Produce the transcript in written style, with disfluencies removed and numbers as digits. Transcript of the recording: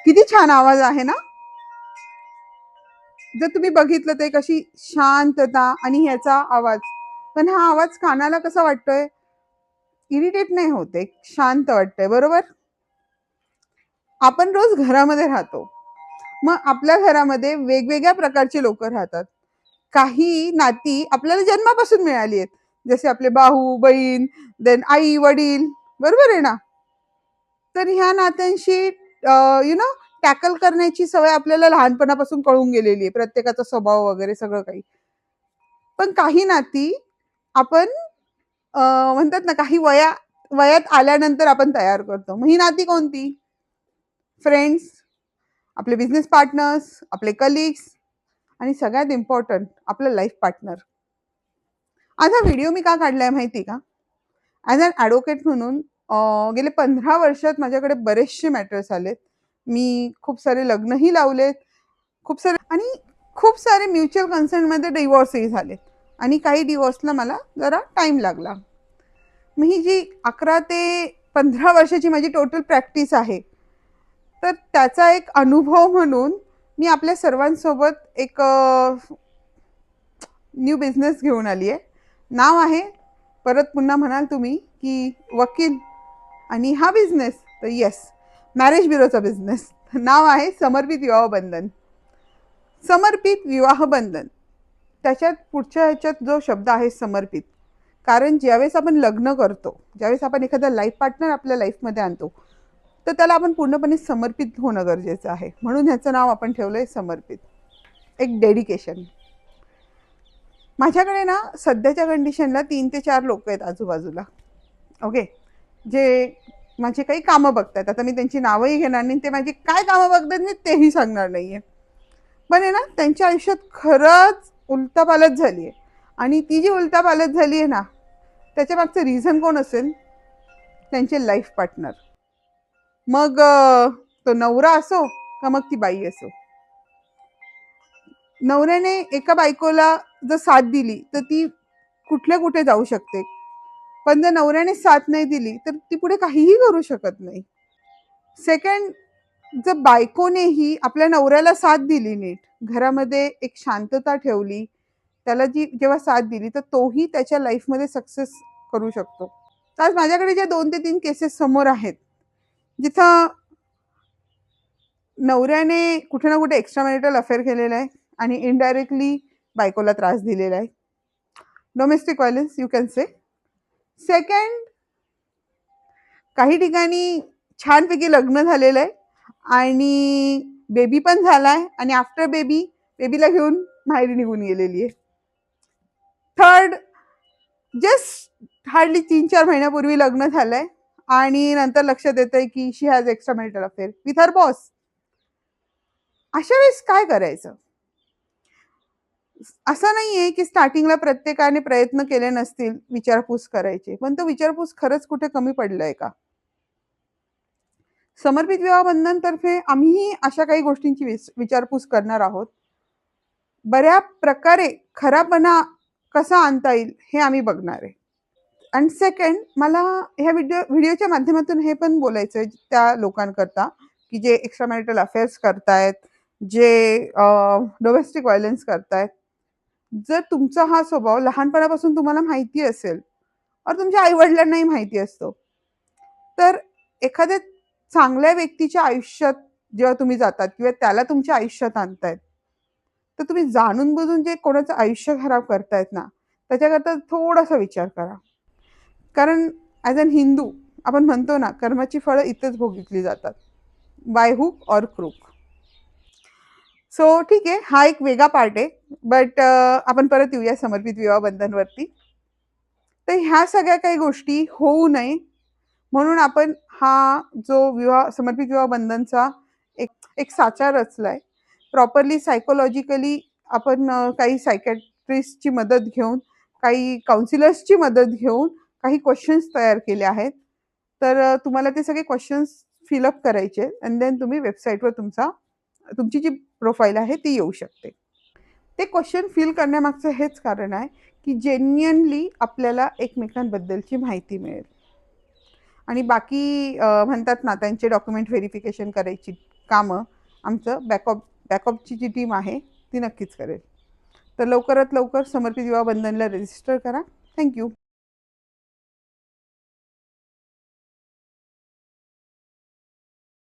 किती छान आवाज आहे ना. जर तुम्ही बघितलं तर कशी शांतता आणि ह्याचा आवाज, पण हा आवाज कानाला कसा वाटतोय, इरिटेट नाही होते, शांत वाटतंय, बरोबर. आपण रोज घरामध्ये राहतो, मग आपल्या घरामध्ये वेगवेगळ्या प्रकारचे लोक राहतात. काही नाती आपल्याला जन्मापासून मिळाली आहेत, जसे आपले भाऊ बहीण, देन आई वडील, बरोबर आहे ना. तर ह्या नात्यांशी टॅकल करण्याची सवय आपल्याला लहानपणापासून कळून गेलेली आहे, प्रत्येकाचा स्वभाव वगैरे सगळं काही. पण काही नाती आपण म्हणतात ना, काही वयात आल्यानंतर आपण तयार करतो. मग ही नाती कोणती? फ्रेंड्स, आपले बिझनेस पार्टनर्स, आपले कलिग्स आणि सगळ्यात इम्पॉर्टंट आपलं लाईफ पार्टनर. आज हा व्हिडिओ मी का काढलाय माहिती का? ॲज अन ॲडव्होकेट म्हणून गेले 15 वर्षात माझ्याकडे बरेचसे मॅटर्स आलेत. मी खूप सारे लग्नही लावलेत, खूप सारे म्युच्युअल कन्सेंटमध्ये डिव्होर्सही झालेत आणि काही डिव्होर्सला मला जरा टाईम लागला. मग ही जी 11 ते 15 वर्षाची माझी टोटल प्रॅक्टिस आहे, तर त्याचा एक अनुभव म्हणून मी आपल्या सर्वांसोबत एक न्यू बिझनेस घेऊन आली आहे. नाव आहे, परत पुन्हा म्हणाल तुम्ही की वकील आणि हा बिझनेस, तर येस, मॅरेज ब्युरोचा बिझनेस. नाव आहे समर्पित विवाह बंधन. समर्पित विवाह बंधन, त्याच्यात पुढच्या ह्याच्यात जो शब्द आहे समर्पित, कारण ज्यावेळेस आपण लग्न करतो, ज्यावेळेस आपण एखादा लाईफ पार्टनर आपल्या लाईफमध्ये आणतो, तर त्याला आपण पूर्णपणे समर्पित होणं गरजेचं आहे. म्हणून ह्याचं नाव आपण ठेवलंय समर्पित, एक डेडिकेशन. माझ्याकडे ना सध्याच्या कंडिशनला 3 ते 4 लोक आहेत आजूबाजूला, ओके, जे माझे काही कामं बघतात. आता मी त्यांची नावही घेणार नाही, ते माझी काय कामं बघतात नाही तेही सांगणार नाहीये. पण आहे ना, त्यांच्या आयुष्यात खरंच उलटापालट झाली आहे. आणि ती जी उलटापालट झाली आहे ना, त्याच्या मागचं रिझन कोण असेल? त्यांचे लाईफ पार्टनर. मग तो नवरा असो का मग ती बाई असो. नवऱ्याने एका बायकोला जर साथ दिली तर ती कुठल्या कुठे जाऊ शकते, पण जर नवऱ्याने साथ नाही दिली तर ती पुढे काहीही करू शकत नाही. सेकंड, जर बायकोनेही आपल्या नवऱ्याला साथ दिली, नीट घरामध्ये एक शांतता ठेवली, त्याला जी जेव्हा साथ दिली, तर तोही त्याच्या लाईफमध्ये सक्सेस करू शकतो. आज माझ्याकडे ज्या 2 ते 3 केसेस समोर आहेत, जिथं नवऱ्याने कुठे ना कुठे एक्स्ट्रा मॅरिटल अफेअर केलेला आहे आणि इनडायरेक्टली बायकोला त्रास दिलेला आहे. Domestic violence you can say. Second, काही ठिकाणी छानपैकी लग्न झालेलं आहे आणि बेबी पण झालाय आणि आफ्टर बेबीला घेऊन माहेरी निघून गेलेली आहे. थर्ड, जस्ट हार्डली 3-4 महिन्यापूर्वी लग्न झालंय आणि नंतर लक्षात येतंय की she has extra marital affair with her boss. अशा वेळेस काय करायचं? असं नाहीये की स्टार्टिंगला प्रत्येकाने प्रयत्न केले नसतील विचारपूस करायची, पण तो विचारपूस खरंच कुठे कमी पडलाय का? समर्पित विवाह बंधन तर्फे आम्हीही अशा काही गोष्टींची विचारपूस करणार आहोत. बऱ्या प्रकारे खरापणा कसा आणता येईल हे आम्ही बघणार आहे. आणि सेकंड, मला ह्या व्हिडिओच्या माध्यमातून हे पण बोलायचं आहे त्या लोकांकरता की जे एक्स्ट्रा मॅरिटल अफेअर्स करतायत, जे डोमेस्टिक व्हायलन्स करतायत. जर तुमचा हा स्वभाव लहानपणापासून तुम्हाला माहिती असेल और तुमच्या आई वडिलांनाही माहिती असतो, तर एखाद्या चांगल्या व्यक्तीच्या आयुष्यात जेव्हा तुम्ही जातात किंवा त्याला तुमच्या आयुष्यात आणतायत, तर तुम्ही जाणून बुजून जे कोणाचं आयुष्य खराब करतायत ना, त्याच्याकरता थोडासा विचार करा. कारण ॲज अन हिंदू आपण म्हणतो ना, कर्माची फळं इथेच भोगितली जातात, बाय हुक और क्रूक. सो ठीक आहे, हा एक वेगळा पार्ट आहे. बट आपण परत येऊया समर्पित विवाह बंधनवरती. तर ह्या सगळ्या काही गोष्टी होऊ नये म्हणून आपण हा जो समर्पित विवाह बंधनचा एक एक साचा रचलाय. प्रॉपरली सायकोलॉजिकली आपण काही सायकॅट्रिस्टची मदत घेऊन, काही काउन्सिलर्सची मदत घेऊन काही क्वेश्चन्स तयार केले आहेत. तर तुम्हाला ते सगळे क्वेश्चन्स फिलअप करायचे अँड देन तुम्ही वेबसाईटवर तुमची जी प्रोफाईल आहे ती येऊ शकते. ते क्वेश्चन फिल करण्यामागचं हेच कारण आहे की जेन्युइनली आपल्याला एकमेकांबद्दलची माहिती मिळेल. आणि बाकी म्हणतात ना, त्यांचे डॉक्युमेंट व्हेरिफिकेशन करायची कामं आमचं बॅकअपची जी टीम आहे ती नक्कीच करेल. तर लवकरात लवकर समर्पित विवाह बंधनला रजिस्टर करा. थँक्यू.